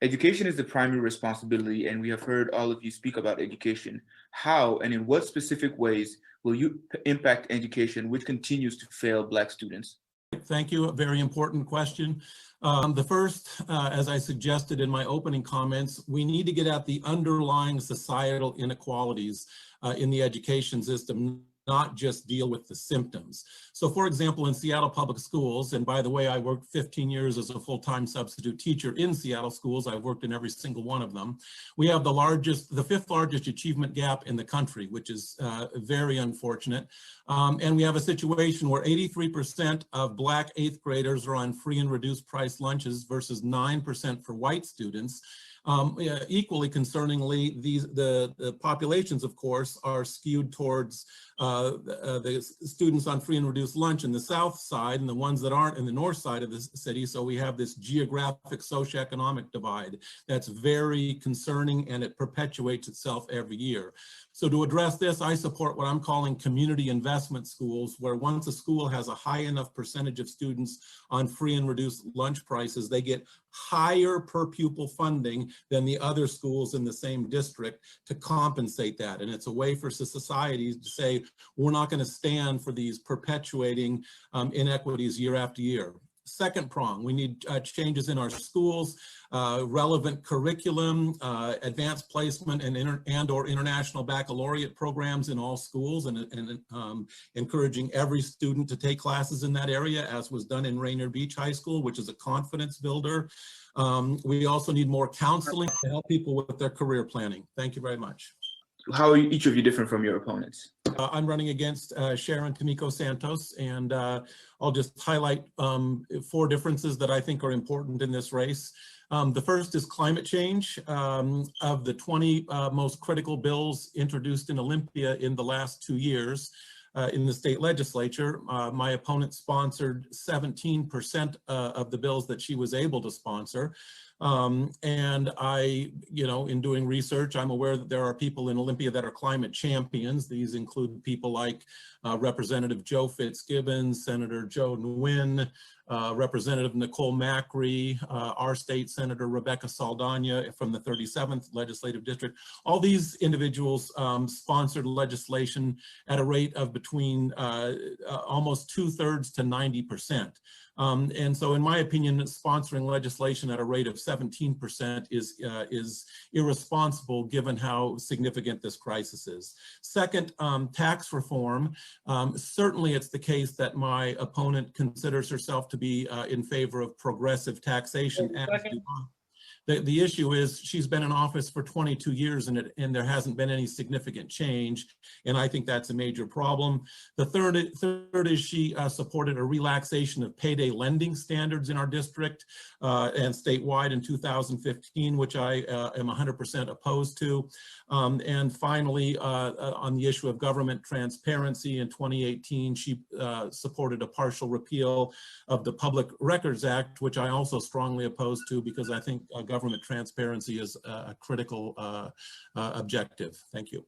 Education is the primary responsibility, and we have heard all of you speak about education. How and in what specific ways will you impact education, which continues to fail Black students? Thank you. A very important question. The first, as I suggested in my opening comments, we need to get at the underlying societal inequalities in the education system, not just deal with the symptoms. So for example, in Seattle Public Schools, and by the way, I worked 15 years as a full-time substitute teacher in Seattle schools. I've worked in every single one of them. We have the fifth largest achievement gap in the country, which is very unfortunate. And we have a situation where 83% of Black 8th graders are on free and reduced price lunches versus 9% for white students. Equally concerningly, the populations, of course, are skewed towards the students on free and reduced lunch in the south side and the ones that aren't in the north side of the city. So we have this geographic socioeconomic divide that's very concerning, and it perpetuates itself every year. So to address this, I support what I'm calling community investment schools, where once a school has a high enough percentage of students on free and reduced lunch prices, they get higher per pupil funding than the other schools in the same district to compensate that. And it's a way for societies to say, we're not going to stand for these perpetuating inequities year after year. Second prong, we need changes in our schools, relevant curriculum, advanced placement and or international baccalaureate programs in all schools, and encouraging every student to take classes in that area, as was done in Rainier Beach High School, which is a confidence builder. We also need more counseling to help people with their career planning. Thank you very much. How are each of you different from your opponents? I'm running against Sharon Kamiko Santos, and I'll just highlight 4 differences that I think are important in this race. The first is climate change. Of the 20 most critical bills introduced in Olympia in the last 2 years in the state legislature, my opponent sponsored 17% of the bills that she was able to sponsor. And I, in doing research, I'm aware that there are people in Olympia that are climate champions. These include people like Representative Joe Fitzgibbons, Senator Joe Nguyen, Representative Nicole Macri, our state Senator Rebecca Saldana from the 37th Legislative District. All these individuals sponsored legislation at a rate of between almost 2/3 to 90%. And so in my opinion, sponsoring legislation at a rate of 17% is irresponsible given how significant this crisis is. Second, tax reform. Certainly it's the case that my opponent considers herself to be in favor of progressive taxation. The issue is she's been in office for 22 years and there hasn't been any significant change, and I think that's a major problem. The third is she supported a relaxation of payday lending standards in our district and statewide in 2015, which I am 100% opposed to. And finally, on the issue of government transparency in 2018, she supported a partial repeal of the Public Records Act, which I also strongly oppose to because I think government transparency is a critical objective. Thank you.